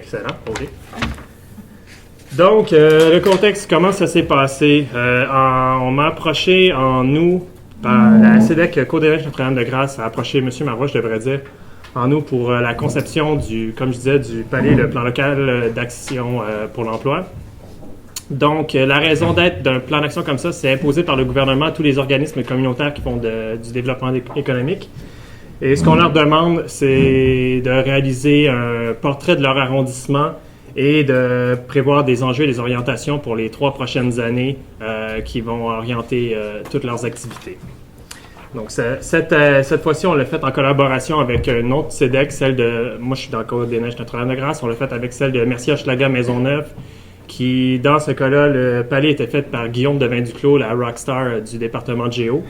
Excellent, OK. Donc, le contexte, comment ça s'est passé? On m'a approché en août, la CEDEC Côte-des-Neiges Notre-Dame-de-Grâce a approché M. Marois, je devrais dire, en août pour la conception comme je disais, du PALI, le plan local d'action pour l'emploi. Donc, la raison d'être d'un plan d'action comme ça, c'est imposé par le gouvernement à tous les organismes communautaires qui font du développement économique. Et ce qu'on leur demande, c'est de réaliser un portrait de leur arrondissement et de prévoir des enjeux et des orientations pour les 3 prochaines années qui vont orienter toutes leurs activités. Donc, cette fois-ci, on l'a fait en collaboration avec une autre CEDEC, moi je suis dans le Côte-des-Neiges Notre-Dame-de-Grâce, on l'a fait avec celle de Mercier-Hochelaga-Maisonneuve, qui, dans ce cas-là, le palais était fait par Guillaume Devin-Duclos, la rockstar du département de Géo.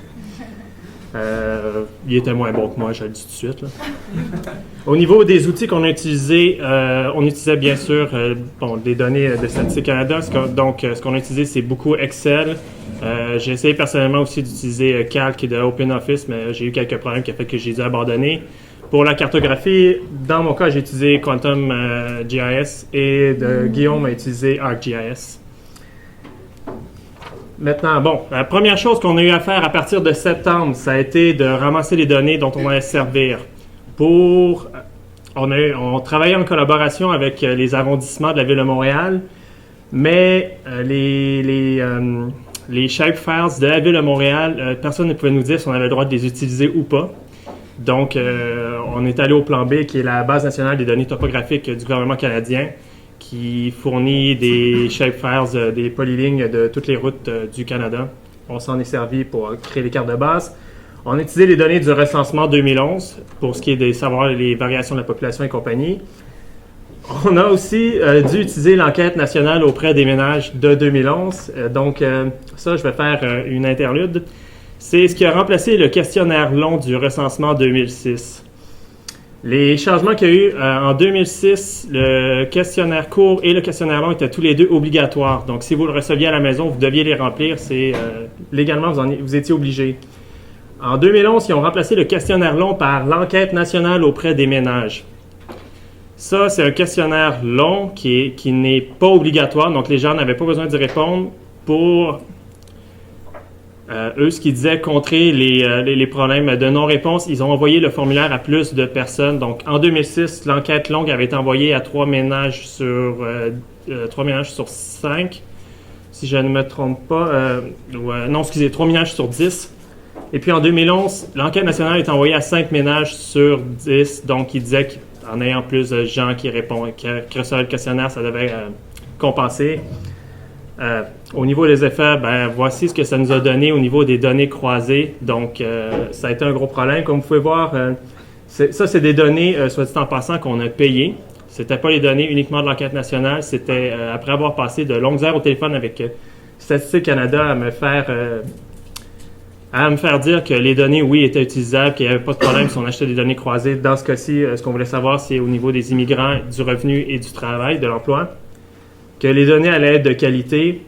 Il était moins bon que moi, je le dis tout de suite. Là. Au niveau des outils qu'on a utilisés, on utilisait bien sûr des données de Statistique Canada. Donc, ce qu'on a utilisé, c'est beaucoup Excel. J'ai essayé personnellement aussi d'utiliser Calc et de OpenOffice, mais j'ai eu quelques problèmes qui ont fait que j'ai dû abandonner. Pour la cartographie, dans mon cas, j'ai utilisé Quantum GIS et Guillaume a utilisé ArcGIS. Maintenant, la première chose qu'on a eu à faire à partir de septembre, ça a été de ramasser les données dont on allait se servir. On travaillait en collaboration avec les arrondissements de la Ville de Montréal, mais les shapefiles de la Ville de Montréal, personne ne pouvait nous dire si on avait le droit de les utiliser ou pas. Donc, on est allé au plan B, qui est la base nationale des données topographiques du gouvernement canadien, qui fournit des shapefiles, des polylignes de toutes les routes du Canada. On s'en est servi pour créer les cartes de base. On a utilisé les données du recensement 2011 pour ce qui est de savoir les variations de la population et compagnie. On a aussi dû utiliser l'enquête nationale auprès des ménages de 2011. Donc, ça, je vais faire une interlude. C'est ce qui a remplacé le questionnaire long du recensement 2006. Les changements qu'il y a eu en 2006, le questionnaire court et le questionnaire long étaient tous les deux obligatoires. Donc, si vous le receviez à la maison, vous deviez les remplir. Légalement, vous étiez obligé. En 2011, ils ont remplacé le questionnaire long par l'enquête nationale auprès des ménages. Ça, c'est un questionnaire long qui n'est pas obligatoire. Donc, les gens n'avaient pas besoin d'y répondre pour... eux, ce qu'ils disaient, contrer les problèmes de non-réponse, ils ont envoyé le formulaire à plus de personnes. Donc, en 2006, l'enquête longue avait été envoyée à 3 ménages sur 5, si je ne me trompe pas. 3 ménages sur 10. Et puis, en 2011, l'enquête nationale est envoyée à 5 ménages sur 10. Donc, ils disaient qu'en ayant plus de gens qui recevaient le questionnaire, ça devait compenser. Au niveau des effets, voici ce que ça nous a donné au niveau des données croisées. Donc, ça a été un gros problème. Comme vous pouvez voir, c'est des données, soit dit en passant, qu'on a payées. Ce n'était pas les données uniquement de l'enquête nationale. C'était après avoir passé de longues heures au téléphone avec Statistique Canada à me faire dire que les données, oui, étaient utilisables, qu'il n'y avait pas de problème si on achetait des données croisées. Dans ce cas-ci, ce qu'on voulait savoir, c'est au niveau des immigrants, du revenu et du travail, de l'emploi. Que les données allaient être de qualité.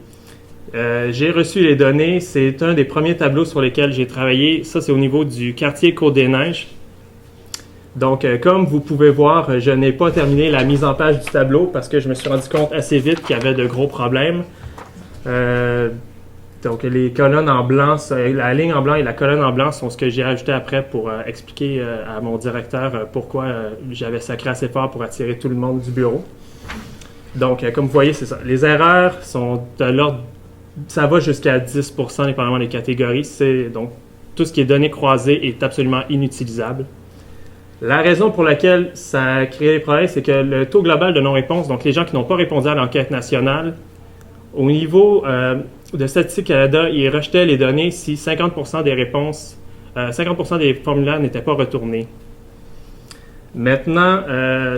J'ai reçu les données. C'est un des premiers tableaux sur lesquels j'ai travaillé. Ça, c'est au niveau du quartier Côte-des-Neiges. Donc, comme vous pouvez voir, je n'ai pas terminé la mise en page du tableau parce que je me suis rendu compte assez vite qu'il y avait de gros problèmes. Donc, les colonnes en blanc, la ligne en blanc et la colonne en blanc sont ce que j'ai ajouté après pour expliquer à mon directeur pourquoi j'avais sacré assez fort pour attirer tout le monde du bureau. Donc, comme vous voyez, c'est ça. Les erreurs sont de l'ordre... Ça va jusqu'à 10%, dépendamment des catégories. Donc, tout ce qui est données croisées est absolument inutilisable. La raison pour laquelle ça a créé des problèmes, c'est que le taux global de non-réponse, donc les gens qui n'ont pas répondu à l'enquête nationale, au niveau de Statistique Canada, ils rejetaient les données si 50% des réponses, 50% des formulaires n'étaient pas retournés. Maintenant,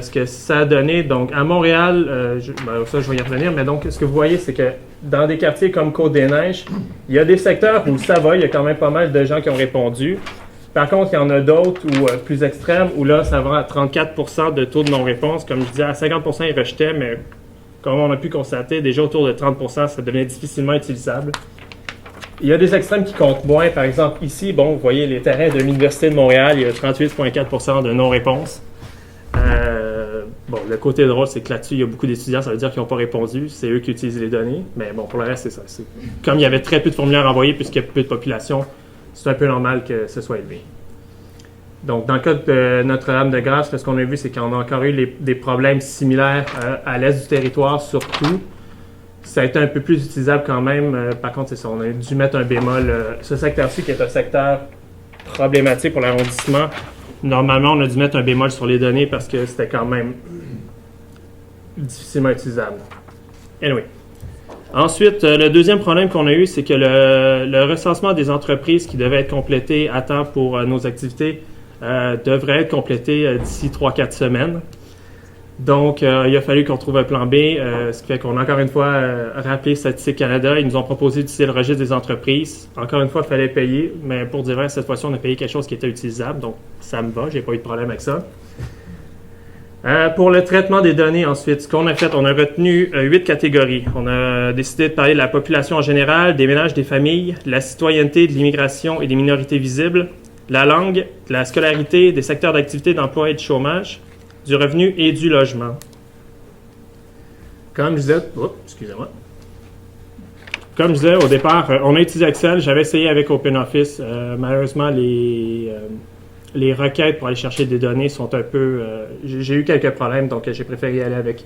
ce que ça a donné, donc à Montréal, ça je vais y revenir, mais donc ce que vous voyez, c'est que dans des quartiers comme Côte-des-Neiges, il y a des secteurs où ça va, il y a quand même pas mal de gens qui ont répondu. Par contre, il y en a d'autres plus extrêmes où là, ça va à 34% de taux de non-réponse. Comme je disais, à 50%, ils rejetaient, mais comme on a pu constater, déjà autour de 30%, ça devenait difficilement utilisable. Il y a des extrêmes qui comptent moins. Par exemple, ici, vous voyez les terrains de l'Université de Montréal, il y a 38,4% de non-réponse. Bon, le côté drôle, c'est que là-dessus, il y a beaucoup d'étudiants, ça veut dire qu'ils n'ont pas répondu. C'est eux qui utilisent les données. Mais bon, pour le reste, c'est ça. Comme il y avait très peu de formulaires envoyés puisqu'il y a peu de population, c'est un peu normal que ce soit élevé. Donc, dans le cas de Notre-Dame-de-Grâce, ce qu'on a vu, c'est qu'on a encore eu des problèmes similaires à l'est du territoire, surtout. Ça a été un peu plus utilisable quand même. Par contre, c'est ça, on a dû mettre un bémol. Ce secteur-ci, qui est un secteur problématique pour l'arrondissement, normalement, on a dû mettre un bémol sur les données parce que c'était quand même difficilement utilisable. Anyway. Ensuite, le deuxième problème qu'on a eu, c'est que le recensement des entreprises qui devaient être complété à temps pour nos activités devrait être complété d'ici 3-4 semaines. Donc, il a fallu qu'on trouve un plan B, ce qui fait qu'on a encore une fois rappelé Statistique Canada. Ils nous ont proposé d'utiliser le registre des entreprises. Encore une fois, il fallait payer, mais pour dire vrai, cette fois-ci, on a payé quelque chose qui était utilisable, donc ça me va, j'ai pas eu de problème avec ça. Pour le traitement des données, ensuite, ce qu'on a fait, on a retenu 8 catégories. On a décidé de parler de la population en général, des ménages, des familles, de la citoyenneté, de l'immigration et des minorités visibles, la langue, de la scolarité, des secteurs d'activité, d'emploi et de chômage, du revenu et du logement. Comme je disais, Comme je disais au départ, on a utilisé Excel. J'avais essayé avec OpenOffice. Malheureusement, les requêtes pour aller chercher des données sont un peu... j'ai eu quelques problèmes, donc j'ai préféré y aller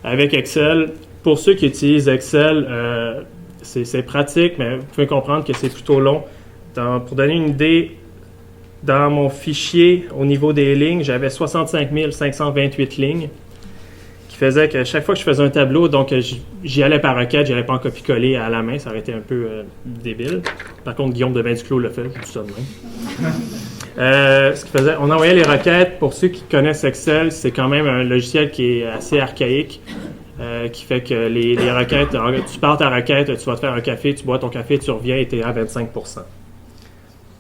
avec Excel. Pour ceux qui utilisent Excel, c'est pratique, mais vous pouvez comprendre que c'est plutôt long. Pour donner une idée, dans mon fichier, au niveau des lignes, j'avais 65 528 lignes, qui faisait que chaque fois que je faisais un tableau, donc j'y allais par requête, j'y allais pas en copier-coller à la main, ça aurait été un peu débile. Par contre, Guillaume de Vinduclos l'a fait, tout ça de même. Ce qui faisait, on envoyait les requêtes. Pour ceux qui connaissent Excel, c'est quand même un logiciel qui est assez archaïque, qui fait que les requêtes, tu pars ta requête, tu vas te faire un café, tu bois ton café, tu reviens et tu es à 25%.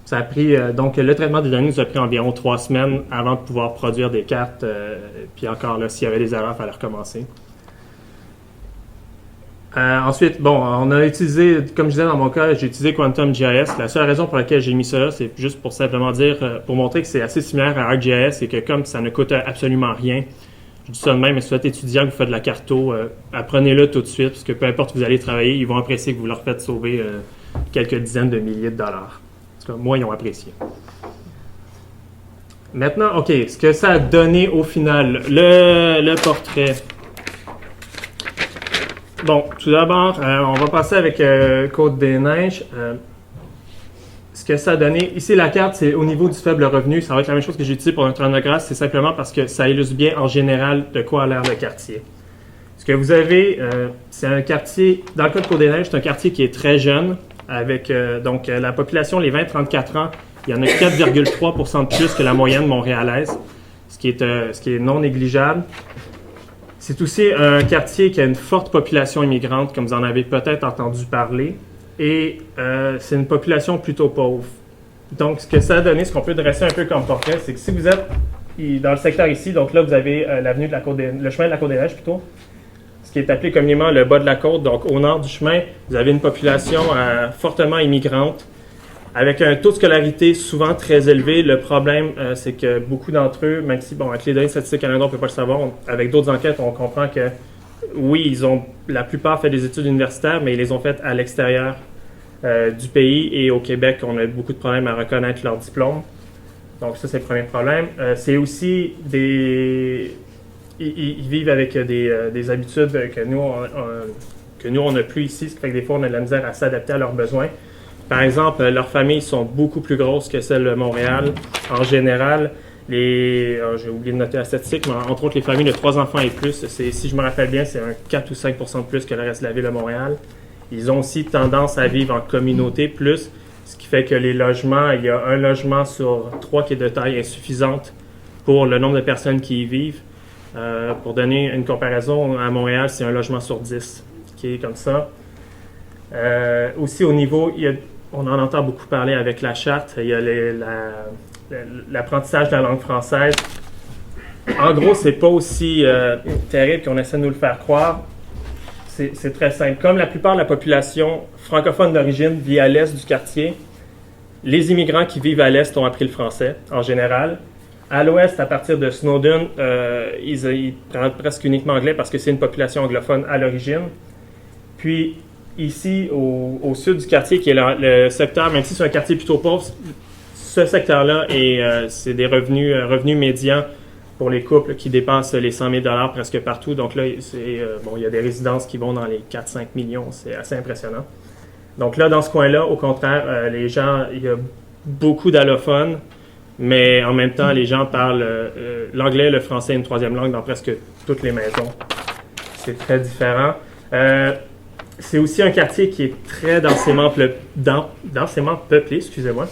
Ça a pris, donc le traitement des données nous a pris environ 3 semaines avant de pouvoir produire des cartes. Puis encore là, s'il y avait des erreurs, il fallait recommencer. Ensuite, bon, on a utilisé, comme je disais dans mon cas, j'ai utilisé QuantumJS. La seule raison pour laquelle j'ai mis ça là, c'est juste pour simplement dire, pour montrer que c'est assez similaire à ArcGIS et que comme ça ne coûte absolument rien, je dis ça de même, mais si vous êtes étudiant, que vous faites de la carto, apprenez-le tout de suite, parce que peu importe où vous allez travailler, ils vont apprécier que vous leur faites sauver quelques dizaines de milliers de dollars. Moi, ils ont apprécié. Maintenant, OK, ce que ça a donné au final, le portrait. Bon, tout d'abord, on va passer avec Côte-des-Neiges. Ce que ça a donné, ici la carte, c'est au niveau du faible revenu. Ça va être la même chose que j'ai utilisé pour Notre-Dame-de-Grâce, c'est simplement parce que ça illustre bien en général de quoi a l'air le quartier. Ce que vous avez, c'est un quartier, dans le cas de Côte-des-Neiges, c'est un quartier qui est très jeune. Avec donc la population, les 20-34 ans, il y en a 4,3% de plus que la moyenne montréalaise, ce qui est non négligeable. C'est aussi un quartier qui a une forte population immigrante, comme vous en avez peut-être entendu parler, et c'est une population plutôt pauvre. Donc, ce que ça a donné, ce qu'on peut dresser un peu comme portrait, c'est que si vous êtes dans le secteur ici, donc là, vous avez l'avenue de la le chemin de la Côte-des-Neiges plutôt, ce qui est appelé communément le bas de la côte. Donc, au nord du chemin, vous avez une population fortement immigrante, avec un taux de scolarité souvent très élevé. Le problème, c'est que beaucoup d'entre eux, même si, bon, avec les données statistiques Canada, on ne peut pas le savoir, avec d'autres enquêtes, on comprend que, oui, ils ont la plupart fait des études universitaires, mais ils les ont faites à l'extérieur du pays. Et au Québec, on a beaucoup de problèmes à reconnaître leur diplôme. Donc, ça, c'est le premier problème. C'est aussi Ils vivent avec des habitudes que nous, on n'a plus ici, ce qui fait que des fois, on a de la misère à s'adapter à leurs besoins. Par exemple, leurs familles sont beaucoup plus grosses que celles de Montréal. En général, j'ai oublié de noter la statistique, mais entre autres, les familles de 3 enfants et plus, si je me rappelle bien, c'est un 4 ou 5% de plus que le reste de la ville de Montréal. Ils ont aussi tendance à vivre en communauté plus, ce qui fait que les logements, il y a un logement sur 3 qui est de taille insuffisante pour le nombre de personnes qui y vivent. Pour donner une comparaison, à Montréal, c'est un logement sur 10 qui est comme ça. Aussi, au niveau, on en entend beaucoup parler avec la charte, il y a l'apprentissage de la langue française. En gros, c'est pas aussi terrible qu'on essaie de nous le faire croire. C'est très simple. Comme la plupart de la population francophone d'origine vit à l'est du quartier, les immigrants qui vivent à l'est ont appris le français, en général. À l'ouest, à partir de Snowden, ils parlent presque uniquement anglais parce que c'est une population anglophone à l'origine. Puis ici, au sud du quartier, qui est le secteur, même si c'est un quartier plutôt pauvre, ce secteur-là, c'est des revenus médians pour les couples qui dépassent les 100 000 $ presque partout. Donc là, il y a des résidences qui vont dans les 4-5 millions. C'est assez impressionnant. Donc là, dans ce coin-là, au contraire, les gens, il y a beaucoup d'allophones, mais en même temps, les gens parlent l'anglais, le français et une troisième langue dans presque toutes les maisons. C'est très différent. C'est aussi un quartier qui est très densément peuplé, excusez-moi.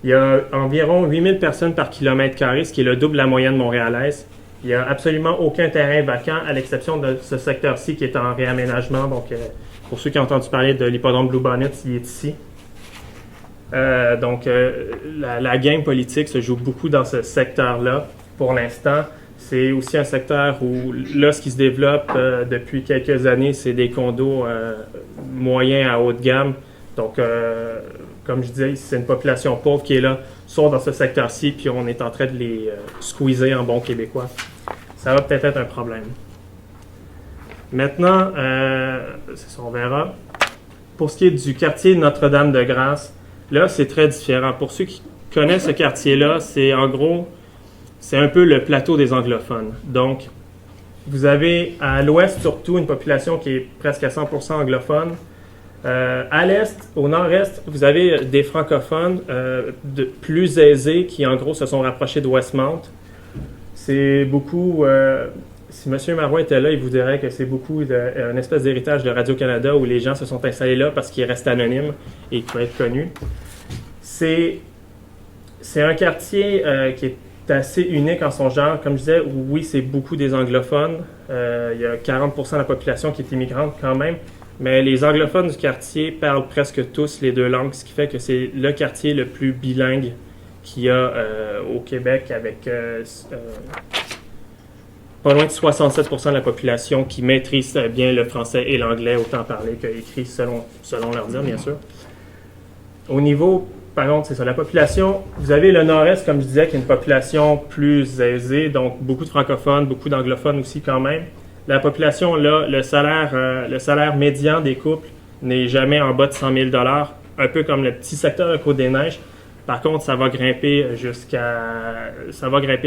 Il y a environ 8000 personnes par kilomètre carré, ce qui est le double de la moyenne montréalaise. Il n'y a absolument aucun terrain vacant, à l'exception de ce secteur-ci qui est en réaménagement. Donc, pour ceux qui ont entendu parler de l'hippodrome Blue Bonnet, il est ici. La game politique se joue beaucoup dans ce secteur-là pour l'instant. C'est aussi un secteur où, là, ce qui se développe depuis quelques années, c'est des condos moyens à haut de gamme. Donc, comme je disais, c'est une population pauvre qui est là, sont dans ce secteur-ci, puis on est en train de les squeezer en bon québécois. Ça va peut-être être un problème. Maintenant, c'est ça, on verra. Pour ce qui est du quartier Notre-Dame-de-Grâce, là, c'est très différent. Pour ceux qui connaissent ce quartier-là, c'est en gros, c'est un peu le plateau des anglophones. Donc, vous avez à l'ouest surtout une population qui est presque à 100% anglophone. À l'est, au nord-est, vous avez des francophones plus aisés qui, en gros, se sont rapprochés de Westmount. C'est beaucoup... si M. Marois était là, il vous dirait que c'est beaucoup une espèce d'héritage de Radio-Canada où les gens se sont installés là parce qu'ils restent anonymes et qu'ils peuvent être connus. C'est un quartier qui est assez unique en son genre. Comme je disais, oui, c'est beaucoup des anglophones. Il y a 40% de la population qui est immigrante quand même. Mais les anglophones du quartier parlent presque tous les deux langues, ce qui fait que c'est le quartier le plus bilingue qu'il y a au Québec, avec pas loin de 67% de la population qui maîtrise bien le français et l'anglais, autant parler qu'écrit, selon leur dire, bien sûr. Au niveau, par contre, c'est ça, la population, vous avez le nord-est, comme je disais, qui est une population plus aisée, donc beaucoup de francophones, beaucoup d'anglophones aussi quand même. La population, là, le salaire médian des couples n'est jamais en bas de 100 000 $, un peu comme le petit secteur de Côte-des-Neiges. Par contre, ça va grimper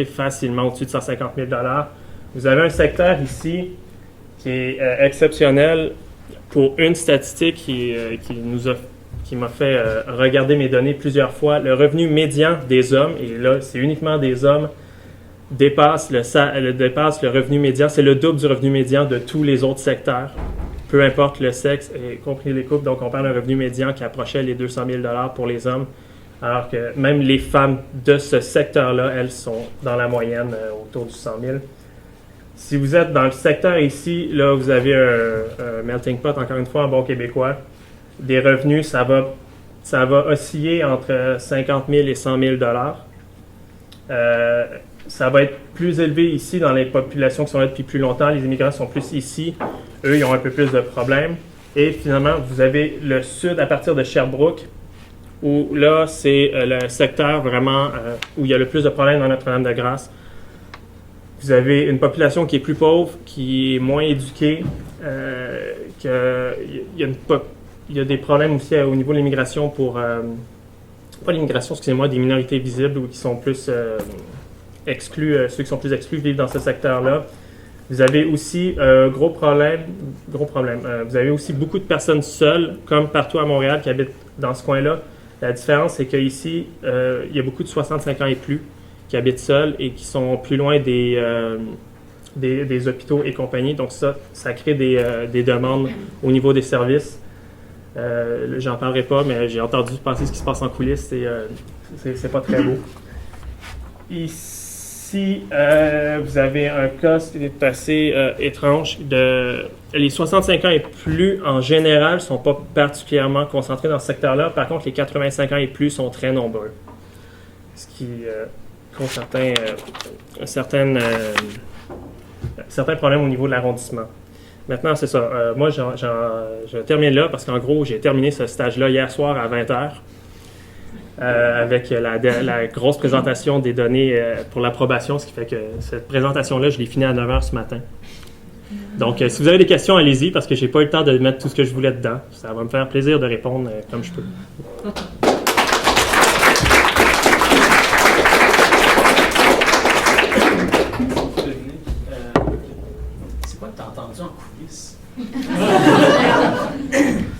facilement au-dessus de 150 000 $. Vous avez un secteur ici qui est exceptionnel pour une statistique qui m'a fait regarder mes données plusieurs fois. Le revenu médian des hommes, et là, c'est uniquement des hommes, dépasse le revenu médian. C'est le double du revenu médian de tous les autres secteurs, peu importe le sexe, y compris les couples. Donc, on parle d'un revenu médian qui approchait les 200 000 $ pour les hommes, alors que même les femmes de ce secteur-là, elles sont dans la moyenne autour du 100 000. Si vous êtes dans le secteur ici, là, vous avez un melting pot, encore une fois, en bon québécois. Des revenus, ça va osciller entre 50 000 et 100 000 $. Ça va être plus élevé ici dans les populations qui sont là depuis plus longtemps. Les immigrants sont plus ici. Eux, ils ont un peu plus de problèmes. Et finalement, vous avez le sud à partir de Sherbrooke, où là, c'est le secteur vraiment où il y a le plus de problèmes dans Notre-Dame-de-Grâce. Vous avez une population qui est plus pauvre, qui est moins éduquée, il y a des problèmes aussi au niveau de l'immigration pas l'immigration, excusez-moi, des minorités visibles ou qui sont plus exclus, ceux qui sont plus exclus vivent dans ce secteur-là. Vous avez aussi gros problème. Vous avez aussi beaucoup de personnes seules, comme partout à Montréal, qui habitent dans ce coin-là. La différence, c'est qu'ici, il y a beaucoup de 65 ans et plus qui habitent seuls et qui sont plus loin des hôpitaux et compagnie. Donc ça crée des demandes au niveau des services. J'en parlerai pas, mais j'ai entendu passer ce qui se passe en coulisses. C'est pas très beau. Ici, vous avez un cas qui est assez étrange. Les 65 ans et plus, en général, ne sont pas particulièrement concentrés dans ce secteur-là. Par contre, les 85 ans et plus sont très nombreux. Ce qui cause certains problèmes au niveau de l'arrondissement. Maintenant, c'est ça. Moi, je termine là parce qu'en gros, j'ai terminé ce stage-là hier soir à 20h. avec la grosse présentation des données pour l'approbation, ce qui fait que cette présentation-là, je l'ai finie à 9 h ce matin. Donc, si vous avez des questions, allez-y, parce que j'ai pas eu le temps de mettre tout ce que je voulais dedans. Ça va me faire plaisir de répondre comme je peux. C'est quoi que tu as entendu en coulisses?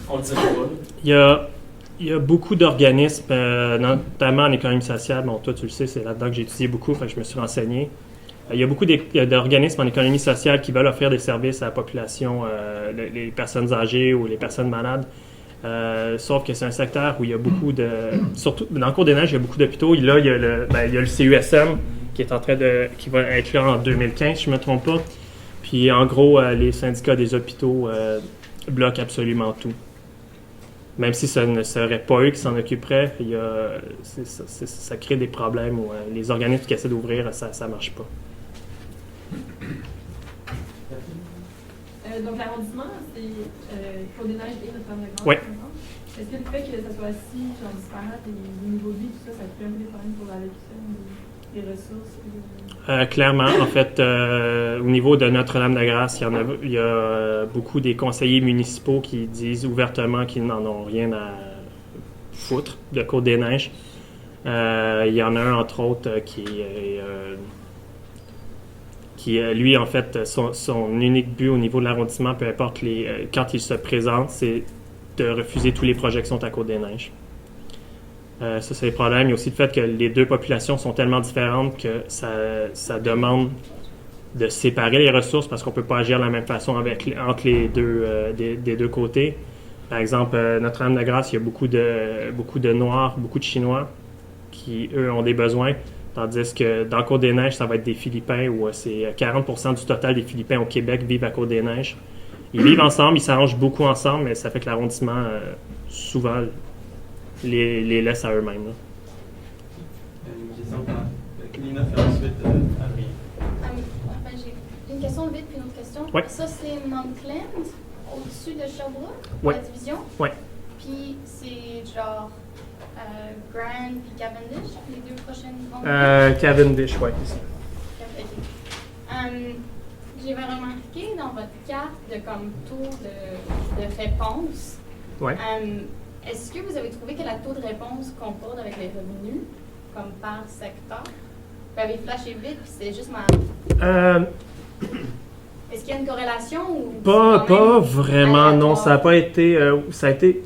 On le dirait pas. Il y a beaucoup d'organismes, notamment en économie sociale. Bon, toi, tu le sais, c'est là-dedans que j'ai étudié beaucoup, fait que je me suis renseigné. Il y a beaucoup d'organismes en économie sociale qui veulent offrir des services à la population, les personnes âgées ou les personnes malades. Sauf que c'est un secteur où il y a beaucoup de... Surtout dans le Côte-des-Neiges, il y a beaucoup d'hôpitaux. Là, il y a le CUSM qui va être là en 2015, si je ne me trompe pas. Puis en gros, les syndicats des hôpitaux bloquent absolument tout. Même si ce ne serait pas eux qui s'en occuperaient, ça crée des problèmes où les organismes qui essaient d'ouvrir, ça ne marche pas. Donc l'arrondissement, c'est Côte-des-Neiges et Notre-Dame-de-Grâce. Oui. Est-ce que le fait que ça soit si disparate et le niveau de vie, tout ça, ça crée un peu des problèmes pour l'allocution des ressources? Clairement, en fait, au niveau de Notre-Dame-de-Grâce, il y a beaucoup des conseillers municipaux qui disent ouvertement qu'ils n'en ont rien à foutre de Côte-des-Neiges. Il y en a un, entre autres, qui lui, en fait, son unique but au niveau de l'arrondissement, peu importe quand il se présente, c'est de refuser tous les projets qui sont à Côte-des-Neiges. Ça, c'est le problème. Il y a aussi le fait que les deux populations sont tellement différentes que ça demande de séparer les ressources parce qu'on ne peut pas agir de la même façon entre les deux, des deux côtés. Par exemple, Notre-Dame-de-Grâce, il y a beaucoup de Noirs, beaucoup de Chinois qui, eux, ont des besoins. Tandis que dans Côte-des-Neiges, ça va être des Philippins où c'est 40% du total des Philippins au Québec vivent à Côte-des-Neiges. Ils vivent ensemble, ils s'arrangent beaucoup ensemble, mais ça fait que l'arrondissement, souvent, les laisse à eux-mêmes. Une question pour Nina, puis ensuite Adrien. J'ai une question vite puis une autre question. Ouais. Ça, c'est Monkland, au-dessus de Sherbrooke, Ouais. la division. Oui. Puis c'est genre Grand puis Cavendish, les deux prochaines. Cavendish, oui. J'ai remarqué dans votre carte de comme taux de réponse. Ouais. Est-ce que vous avez trouvé que la taux de réponse concorde avec les revenus, comme par secteur? Vous avez flashé vite, puis c'est juste ma... Est-ce qu'il y a une corrélation ou... Pas vraiment, non. Ça n'a pas été... ça a été...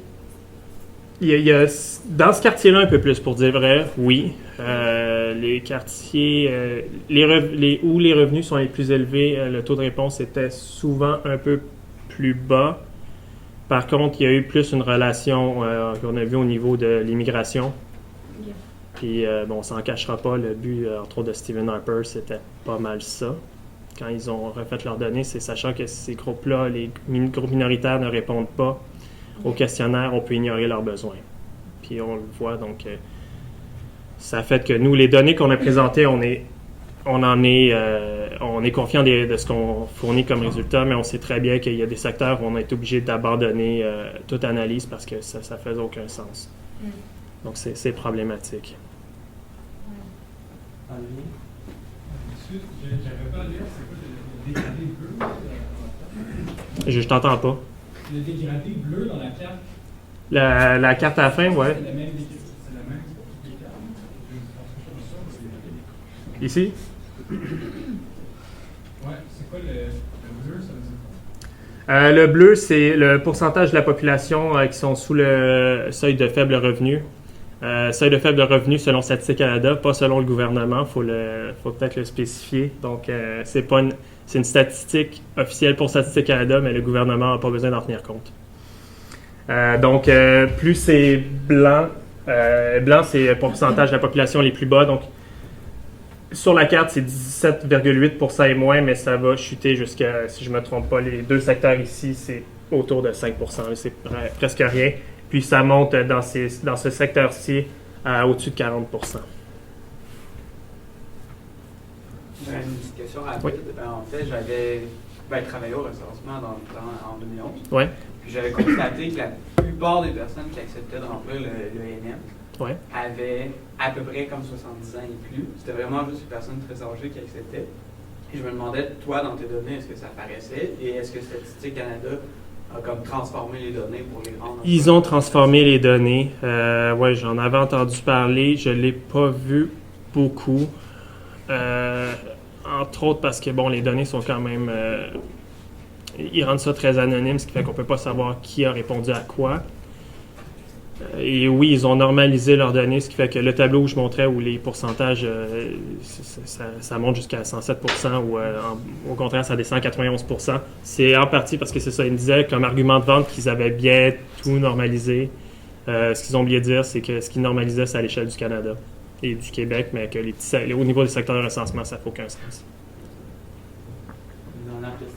Il y a, dans ce quartier-là, un peu plus, pour dire vrai, oui. Les quartiers où les revenus sont les plus élevés, le taux de réponse était souvent un peu plus bas. Par contre, il y a eu plus une relation qu'on a vu au niveau de l'immigration. Okay. Puis, bon, on s'en cachera pas, le but, entre autres, de Stephen Harper, c'était pas mal ça. Quand ils ont refait leurs données, c'est sachant que ces groupes-là, les groupes minoritaires ne répondent pas au questionnaire, on peut ignorer leurs besoins. Puis on le voit, donc ça fait que nous, les données qu'on a présentées, on est confiant de ce qu'on fournit comme résultat, mais on sait très bien qu'il y a des secteurs où on a été obligé d'abandonner toute analyse parce que ça ne faisait aucun sens. Donc c'est problématique. Adrien? Excuse, j'avais pas à lire, c'est quoi le dégradé bleu? Je t'entends pas. Le dégradé bleu dans la carte. La carte à la fin, ouais. C'est la même pour toutes les cartes. Ici? Ouais, c'est quoi le bleu, ça veut dire quoi? Le bleu, c'est le pourcentage de la population qui sont sous le seuil de faible revenu. Seuil de faible revenu selon Statistique Canada, pas selon le gouvernement, faut peut-être le spécifier. Donc, c'est une statistique officielle pour Statistique Canada, mais le gouvernement n'a pas besoin d'en tenir compte. Donc, plus c'est blanc, c'est le pourcentage de la population les plus bas. Donc, sur la carte, c'est 17,8% et moins, mais ça va chuter jusqu'à, si je ne me trompe pas, les deux secteurs ici, c'est autour de 5%. C'est presque rien. Puis ça monte dans ce secteur-ci à au-dessus de 40%. Une petite question rapide. Oui. En fait, j'avais travaillé au recensement en 2011. Oui. Puis j'avais constaté que la plupart des personnes qui acceptaient de remplir le NM Ouais. avaient à peu près comme 70 ans et plus. C'était vraiment juste une personne très âgée qui acceptait. Et je me demandais, toi, dans tes données, est-ce que ça apparaissait? Et est-ce que Statistique Canada a comme transformé les données pour les rendre... Ils ont transformé les données. Ouais, j'en avais entendu parler. Je ne l'ai pas vu beaucoup. Entre autres parce que, bon, les données sont quand même... ils rendent ça très anonyme, ce qui fait qu'on ne peut pas savoir qui a répondu à quoi. Et oui, ils ont normalisé leurs données, ce qui fait que le tableau où je montrais, où les pourcentages, ça monte jusqu'à 107%, ou au contraire, ça descend à 91%. C'est en partie parce que c'est ça, ils me disaient comme argument de vente qu'ils avaient bien tout normalisé. Ce qu'ils ont oublié de dire, c'est que ce qu'ils normalisaient, c'est à l'échelle du Canada et du Québec, mais que au niveau des secteurs de recensement, ça n'a aucun sens. Une dernière question.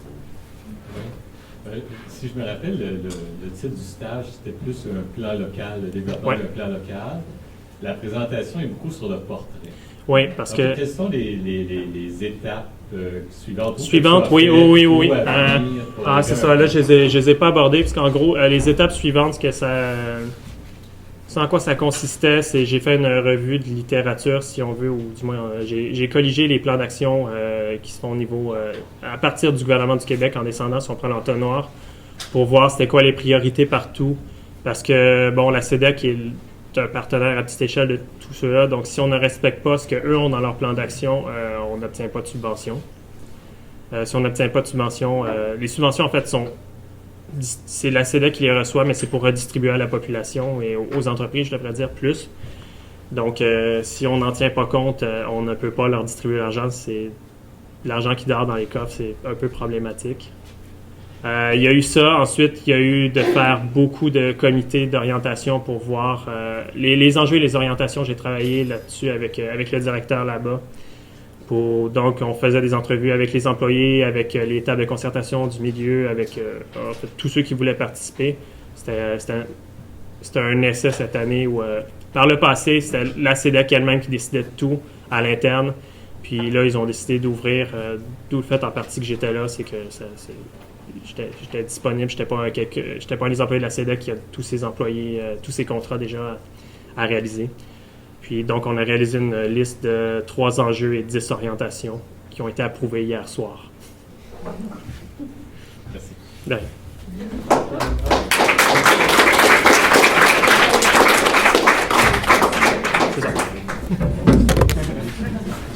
Si je me rappelle, le titre du stage, c'était plus un plan local, le développement d'un plan local. La présentation est beaucoup sur le portrait. Oui, parce que... Quelles sont les étapes suivantes? Suivantes, oui. C'est ça, là, je les ai pas abordées, parce qu'en gros, les étapes suivantes, en quoi ça consistait, c'est j'ai fait une revue de littérature, si on veut, ou du moins, j'ai colligé les plans d'action qui se font au niveau, à partir du gouvernement du Québec, en descendant, si on prend l'entonnoir, pour voir c'était quoi les priorités partout. Parce que, bon, la CEDEC est un partenaire à petite échelle de tout cela, donc si on ne respecte pas ce qu'eux ont dans leur plan d'action, on n'obtient pas de subvention. Si on n'obtient pas de subvention, les subventions, en fait, c'est la CEDEC qui les reçoit, mais c'est pour redistribuer à la population et aux entreprises, je devrais dire, plus. Donc, si on n'en tient pas compte, on ne peut pas leur distribuer l'argent. C'est l'argent qui dort dans les coffres, c'est un peu problématique. Il y a eu ça. Ensuite, il y a eu de faire beaucoup de comités d'orientation pour voir les enjeux et les orientations. J'ai travaillé là-dessus avec le directeur là-bas. Donc, on faisait des entrevues avec les employés, avec les tables de concertation du milieu, avec en fait, tous ceux qui voulaient participer. C'était un essai cette année où, par le passé, c'était la CEDEC elle-même qui décidait de tout à l'interne. Puis là, ils ont décidé d'ouvrir, d'où le fait en partie que j'étais là, c'est que j'étais disponible, j'étais pas un des employés de la CEDEC qui a tous ses employés, tous ses contrats déjà à réaliser. Puis donc, on a réalisé une liste de 3 enjeux et 10 orientations qui ont été approuvées hier soir. Merci. De rien.